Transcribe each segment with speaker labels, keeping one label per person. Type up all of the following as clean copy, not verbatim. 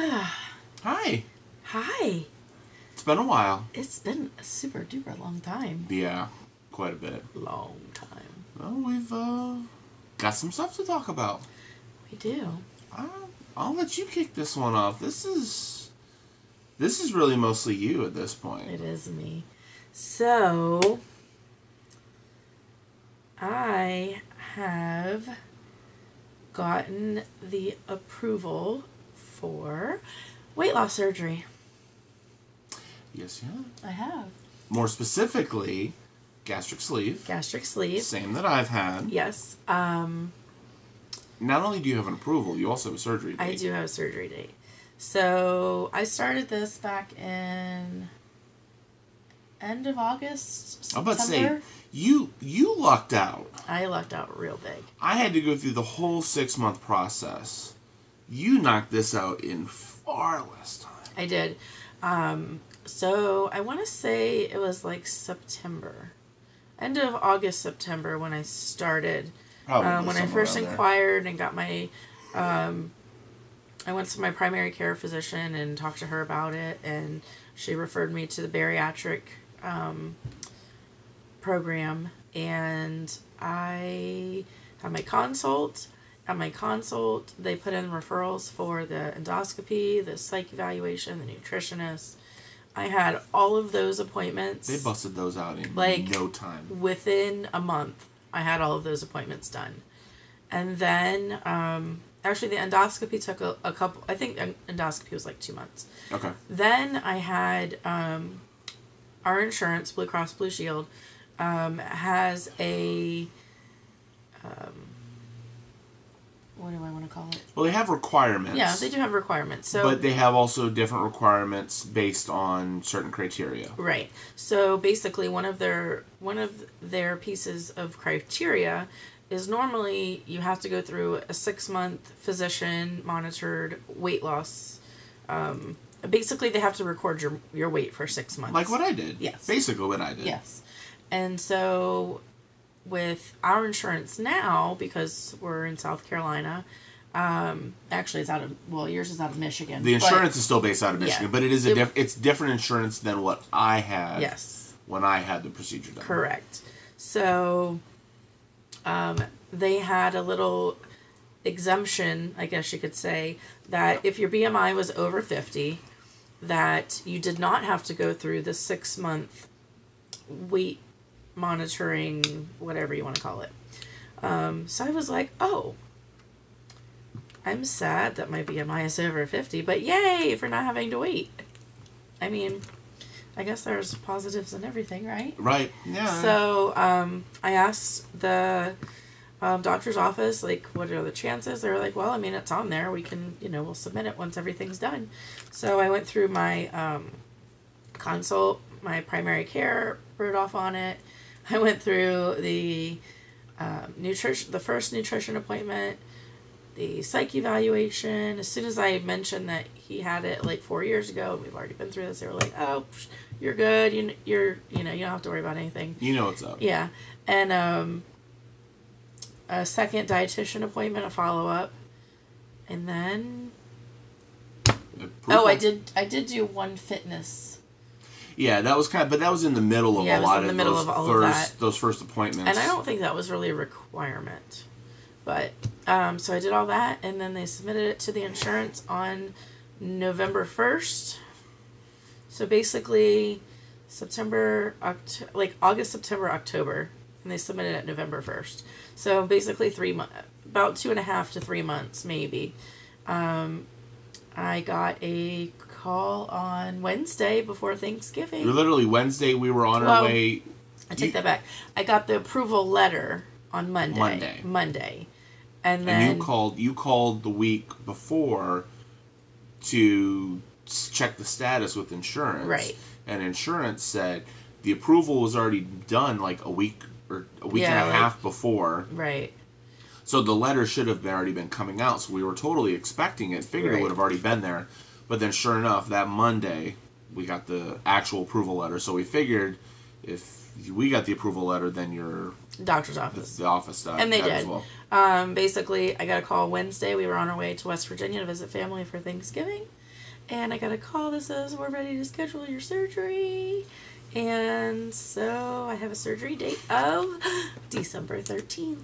Speaker 1: Hi.
Speaker 2: Hi.
Speaker 1: It's been a while.
Speaker 2: It's been a super duper long time.
Speaker 1: Yeah, quite a bit.
Speaker 2: Long time.
Speaker 1: Well, we've got some stuff to talk about.
Speaker 2: We do.
Speaker 1: I'll let you kick this one off. This is really mostly you at this point.
Speaker 2: It is me. So, I have gotten the approval for weight loss surgery.
Speaker 1: Yes, yeah.
Speaker 2: I have.
Speaker 1: More specifically, gastric sleeve.
Speaker 2: Gastric sleeve.
Speaker 1: Same that I've had.
Speaker 2: Yes.
Speaker 1: Not only do you have an approval, you also have a surgery date.
Speaker 2: I do have a surgery date. So, I started this back in end of August, September.
Speaker 1: I'm about to say, you lucked out.
Speaker 2: I lucked out real big.
Speaker 1: I had to go through the whole 6-month process. You knocked this out in far less time.
Speaker 2: I did. So I want to say it was like September. End of August, September when I started. When I first inquired and got my... I went to my primary care physician and talked to her about it, and she referred me to the bariatric program, and I had my consult. At my consult, they put in referrals for the endoscopy, the psych evaluation, the nutritionist. I had all of those appointments.
Speaker 1: They busted those out in no time.
Speaker 2: Within a month, I had all of those appointments done. And then, actually the endoscopy took a couple, I think endoscopy was like 2 months. Okay. Then I had, our insurance, Blue Cross Blue Shield, has a, what do I want to call it?
Speaker 1: Well, they have requirements.
Speaker 2: Yeah, they do have requirements. So,
Speaker 1: but they have also different requirements based on certain criteria.
Speaker 2: Right. So basically, one of their pieces of criteria is normally you have to go through a 6-month physician monitored weight loss. Basically, they have to record your weight for 6 months.
Speaker 1: Like what I did.
Speaker 2: Yes.
Speaker 1: Basically, what I did.
Speaker 2: Yes. And so, with our insurance now, because we're in South Carolina, actually it's yours is out of Michigan.
Speaker 1: The insurance is still based out of Michigan, but it is it's different insurance than what I had.
Speaker 2: Yes.
Speaker 1: When I had the procedure done.
Speaker 2: Correct. So, they had a little exemption, I guess you could say, that if your BMI was over 50, that you did not have to go through the 6-month weight monitoring, whatever you want to call it. So I was like, oh, I'm sad that my BMI is over 50, but yay for not having to wait. I mean, I guess there's positives in everything, right?
Speaker 1: Right, yeah.
Speaker 2: So I asked the doctor's office, like, what are the chances? They were like, well, I mean, it's on there. We can, we'll submit it once everything's done. So I went through my consult, my primary care, wrote off on it. I went through the the first nutrition appointment, the psych evaluation. As soon as I mentioned that he had it like 4 years ago, we've already been through this. They were like, "Oh, you're good. You don't have to worry about anything.
Speaker 1: You know what's up."
Speaker 2: Yeah, and a second dietitian appointment, a follow up, and then I did do one fitness.
Speaker 1: Yeah, that was but that was in the middle of a lot of those first appointments.
Speaker 2: And I don't think that was really a requirement. But, so I did all that, and then they submitted it to the insurance on November 1st. So basically, August, September, October, and they submitted it November 1st. So basically 3 months, about 2.5 to 3 months, maybe. I got a call on Wednesday before Thanksgiving.
Speaker 1: Literally Wednesday, we were on our way.
Speaker 2: I take that back. I got the approval letter on Monday. And then
Speaker 1: you called the week before to check the status with insurance.
Speaker 2: Right.
Speaker 1: And insurance said the approval was already done like a week and a half before.
Speaker 2: Right.
Speaker 1: So the letter should have already been coming out. So we were totally expecting it, figured it would have already been there. But then sure enough, that Monday, we got the actual approval letter. So we figured if we got the approval letter, then your
Speaker 2: doctor's office.
Speaker 1: The office does.
Speaker 2: And they did.
Speaker 1: As well.
Speaker 2: Basically, I got a call Wednesday. We were on our way to West Virginia to visit family for Thanksgiving. And I got a call that says, we're ready to schedule your surgery. And so I have a surgery date of December 13th.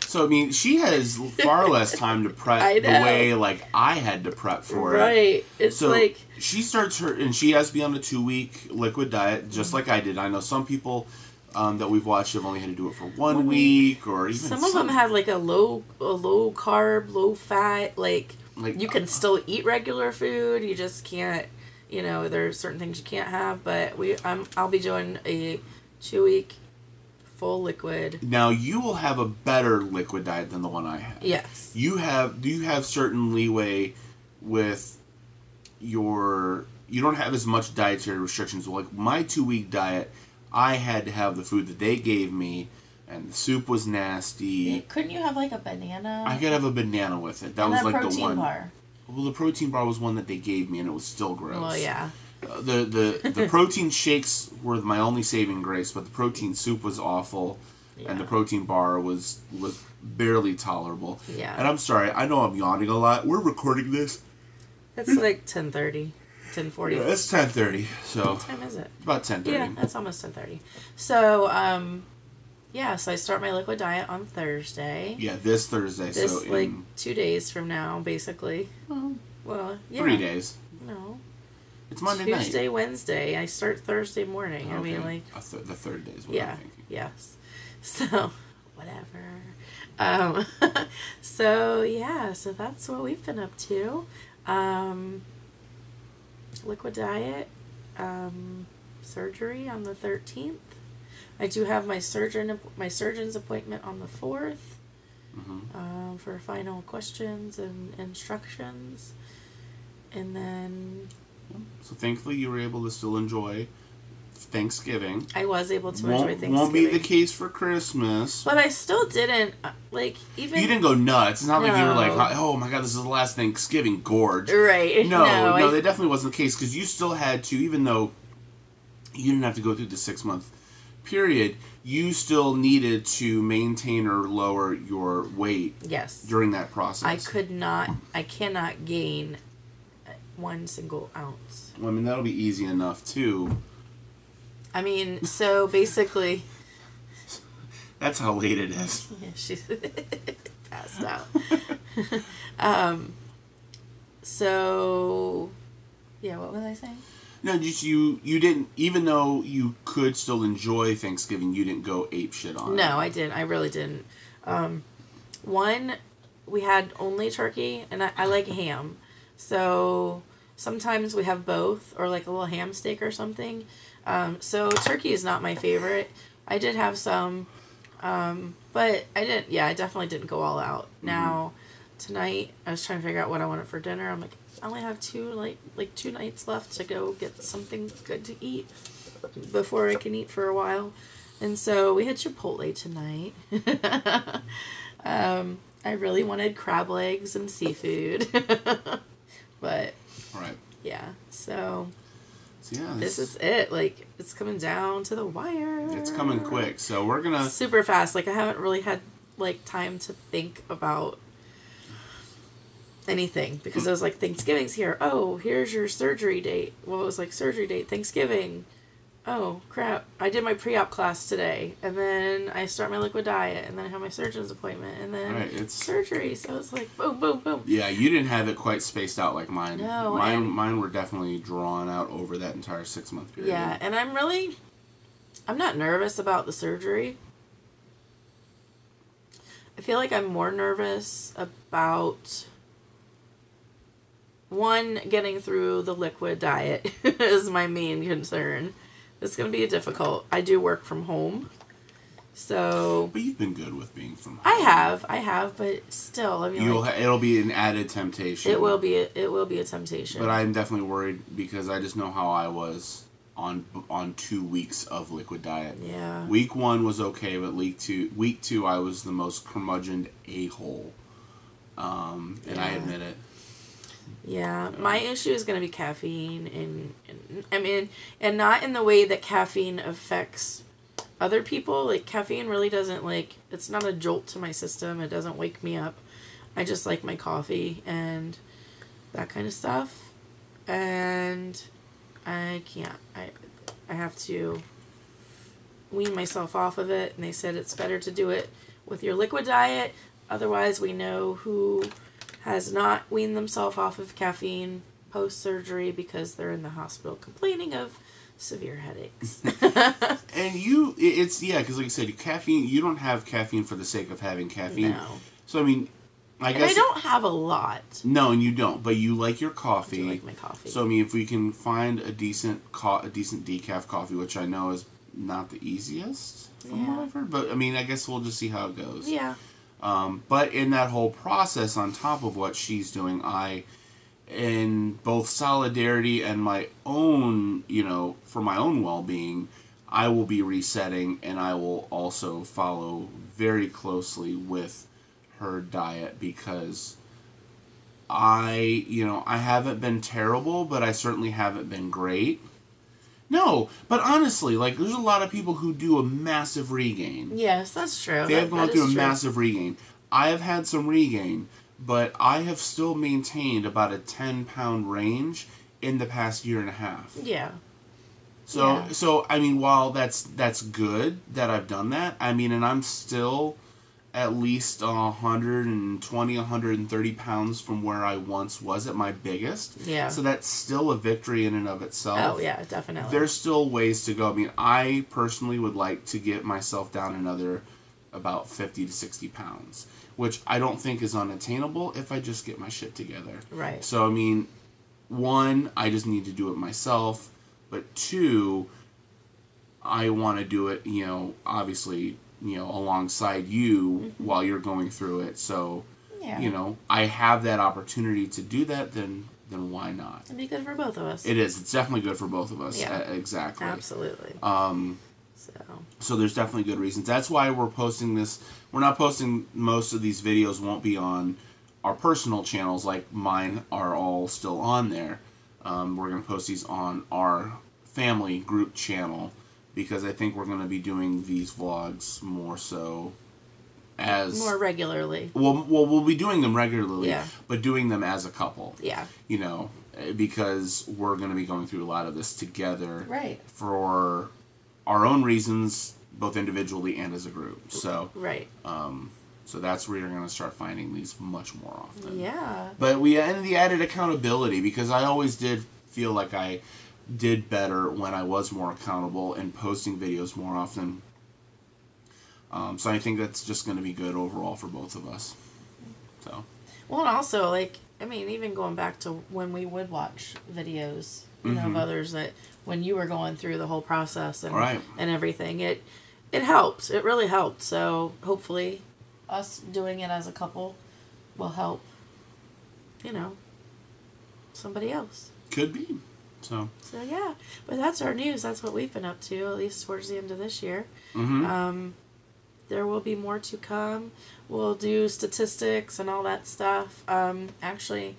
Speaker 1: So, I mean, she has far less time to prep the way, like, I had to prep for it.
Speaker 2: Right. It's
Speaker 1: so
Speaker 2: like...
Speaker 1: she starts her... And she has to be on a 2-week liquid diet, just like I did. I know some people that we've watched have only had to do it for 1 week, or even...
Speaker 2: Some of them have, like, a low carb, low fat, like you can still eat regular food. You just can't... You know, there's certain things you can't have. But I'll be doing a 2-week... full liquid.
Speaker 1: Now you will have a better liquid diet than the one I have.
Speaker 2: Yes.
Speaker 1: Do you have certain leeway with your... You don't have as much dietary restrictions. Like my 2-week diet, I had to have the food that they gave me, and the soup was nasty.
Speaker 2: Couldn't you have like a banana?
Speaker 1: I could have a banana with it. That was like the one.
Speaker 2: Protein bar.
Speaker 1: Well, the protein bar was one that they gave me, and it was still gross.
Speaker 2: Well, yeah.
Speaker 1: The protein shakes were my only saving grace, but the protein soup was awful, and the protein bar was barely tolerable.
Speaker 2: Yeah.
Speaker 1: And I'm sorry, I know I'm yawning a lot. We're recording this.
Speaker 2: It's like 10:30, 10:40.
Speaker 1: Yeah, it's 10:30. So
Speaker 2: what time is it?
Speaker 1: About 10:30.
Speaker 2: Yeah, it's almost 10:30. So, so I start my liquid diet on Thursday.
Speaker 1: Yeah, this Thursday.
Speaker 2: This,
Speaker 1: so
Speaker 2: like, 2 days from now, basically. Well, yeah.
Speaker 1: 3 days.
Speaker 2: No.
Speaker 1: It's Monday night.
Speaker 2: Tuesday, Wednesday. I start Thursday morning.
Speaker 1: Okay.
Speaker 2: I mean, like...
Speaker 1: the third day is what I'm thinking.
Speaker 2: Yes. So, whatever. So that's what we've been up to. Liquid diet, surgery on the 13th. I do have my surgeon's appointment on the 4th for final questions and instructions. And then...
Speaker 1: So thankfully you were able to still enjoy Thanksgiving.
Speaker 2: I was able to enjoy Thanksgiving.
Speaker 1: Won't be the case for Christmas.
Speaker 2: But I still didn't, even... You
Speaker 1: didn't go nuts. It's not like you were like, oh my god, this is the last Thanksgiving gorge.
Speaker 2: Right.
Speaker 1: No, that definitely wasn't the case, because you still had to, even though you didn't have to go through the 6-month period, you still needed to maintain or lower your weight.
Speaker 2: Yes.
Speaker 1: During that process.
Speaker 2: I cannot gain 1 single ounce.
Speaker 1: Well, I mean, that'll be easy enough, too.
Speaker 2: I mean, so basically...
Speaker 1: That's how late it is.
Speaker 2: Yeah, she's passed out. So... Yeah, what was I saying?
Speaker 1: No, just you didn't, even though you could still enjoy Thanksgiving, you didn't go ape shit on it.
Speaker 2: No, I didn't. I really didn't. One, we had only turkey, and I like ham. So sometimes we have both, or like a little ham steak or something. So turkey is not my favorite. I did have some, but I definitely didn't go all out. Now, tonight, I was trying to figure out what I wanted for dinner. I'm like, I only have 2 nights left to go get something good to eat before I can eat for a while. And so we had Chipotle tonight. I really wanted crab legs and seafood. But,
Speaker 1: right.
Speaker 2: Yeah, so
Speaker 1: yeah,
Speaker 2: this is it. Like, it's coming down to the wire.
Speaker 1: It's coming quick, so we're gonna...
Speaker 2: Super fast. Like, I haven't really had, like, time to think about anything, because I was like, Thanksgiving's here. Oh, here's your surgery date. Well, it was like, surgery date, Thanksgiving. Oh, crap. I did my pre-op class today, and then I start my liquid diet, and then I have my surgeon's appointment, and then surgery. So it's like, boom, boom, boom.
Speaker 1: Yeah, you didn't have it quite spaced out like mine.
Speaker 2: No.
Speaker 1: Mine were definitely drawn out over that entire 6-month period.
Speaker 2: Yeah, and I'm not nervous about the surgery. I feel like I'm more nervous about... One, getting through the liquid diet is my main concern. It's going to be difficult. I do work from home, so...
Speaker 1: But you've been good with being from home.
Speaker 2: I have, but still, I mean,
Speaker 1: it'll be an added temptation.
Speaker 2: It will be a temptation.
Speaker 1: But I'm definitely worried, because I just know how I was on 2 weeks of liquid diet.
Speaker 2: Yeah.
Speaker 1: Week 1 was okay, but week two I was the most curmudgeoned a-hole. And I admit it.
Speaker 2: Yeah, my issue is going to be caffeine, and I mean, and not in the way that caffeine affects other people, like, caffeine really doesn't, like, it's not a jolt to my system. It doesn't wake me up. I just like my coffee and that kind of stuff. And I can't. I have to wean myself off of it. And they said it's better to do it with your liquid diet. Otherwise, we know who has not weaned themselves off of caffeine post-surgery because they're in the hospital complaining of severe headaches.
Speaker 1: And because like I said, caffeine, you don't have caffeine for the sake of having caffeine.
Speaker 2: No.
Speaker 1: So, I mean, I guess...
Speaker 2: I don't have a lot.
Speaker 1: No, and you don't, but you like your coffee.
Speaker 2: I do like my coffee.
Speaker 1: So, I mean, if we can find a decent decaf coffee, which I know is not the easiest from what I've heard, but, I mean, I guess we'll just see how it goes.
Speaker 2: Yeah.
Speaker 1: But in that whole process, on top of what she's doing, in both solidarity and my own, for my own well-being, I will be resetting, and I will also follow very closely with her diet, because I haven't been terrible, but I certainly haven't been great. No, but honestly, like, there's a lot of people who do a massive regain.
Speaker 2: Yes, that's true.
Speaker 1: They have gone through a massive regain. I have had some regain, but I have still maintained about a 10-pound range in the past year and a half.
Speaker 2: Yeah.
Speaker 1: So I mean, while that's good that I've done that, I mean, and I'm still at least 120, 130 pounds from where I once was at my biggest.
Speaker 2: Yeah.
Speaker 1: So that's still a victory in and of itself.
Speaker 2: Oh, yeah, definitely.
Speaker 1: There's still ways to go. I mean, I personally would like to get myself down another about 50 to 60 pounds, which I don't think is unattainable if I just get my shit together.
Speaker 2: Right.
Speaker 1: So, I mean, one, I just need to do it myself, but two, I want to do it, obviously, alongside you while you're going through it. So, I have that opportunity to do that, then why not?
Speaker 2: It'd be good for both of us.
Speaker 1: It is. It's definitely good for both of us.
Speaker 2: Yeah.
Speaker 1: Exactly.
Speaker 2: Absolutely.
Speaker 1: So there's definitely good reasons. That's why we're posting this. We're not posting, most of these videos won't be on our personal channels, like mine are all still on there. We're going to post these on our family group channel, because I think we're going to be doing these vlogs more so as... More
Speaker 2: regularly.
Speaker 1: Well, we'll be doing them regularly,
Speaker 2: yeah,
Speaker 1: but doing them as a couple.
Speaker 2: Yeah.
Speaker 1: Because we're going to be going through a lot of this together.
Speaker 2: Right.
Speaker 1: For our own reasons, both individually and as a group. So...
Speaker 2: Right.
Speaker 1: So that's where you're going to start finding these much more often.
Speaker 2: Yeah.
Speaker 1: But and the added accountability, because I always did feel like I did better when I was more accountable and posting videos more often. So I think that's just going to be good overall for both of us. So.
Speaker 2: Well, and also, even going back to when we would watch videos, of others, that when you were going through the whole process and and everything, it helped. It really helped. So hopefully, us doing it as a couple will help. Somebody else.
Speaker 1: Could be. So
Speaker 2: yeah, but that's our news. That's what we've been up to, at least towards the end of this year. There will be more to come. We'll do statistics and all that stuff. Actually,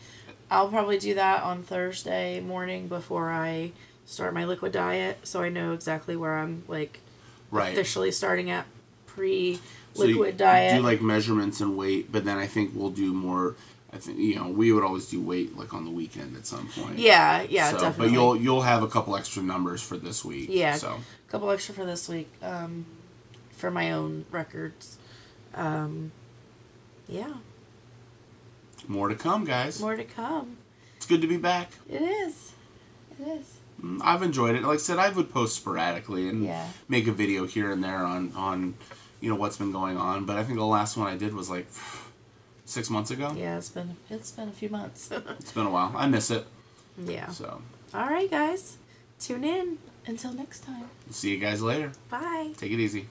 Speaker 2: I'll probably do that on Thursday morning before I start my liquid diet, so I know exactly where I'm officially starting at pre-liquid diet.
Speaker 1: Do measurements and weight, but then I think we'll do more. I think we would always do weight on the weekend at some point.
Speaker 2: Yeah, definitely.
Speaker 1: But you'll have a couple extra numbers for this week.
Speaker 2: Yeah,
Speaker 1: so
Speaker 2: a couple extra for this week, for my own records. Yeah.
Speaker 1: More to come, guys.
Speaker 2: More to come.
Speaker 1: It's good to be back.
Speaker 2: It is.
Speaker 1: I've enjoyed it. Like I said, I would post sporadically and make a video here and there on what's been going on. But I think the last one I did was 6 months ago.
Speaker 2: Yeah, it's been a few months.
Speaker 1: It's been a while. I miss it.
Speaker 2: Yeah.
Speaker 1: So.
Speaker 2: All right, guys. Tune in. Until next time.
Speaker 1: See you guys later.
Speaker 2: Bye.
Speaker 1: Take it easy.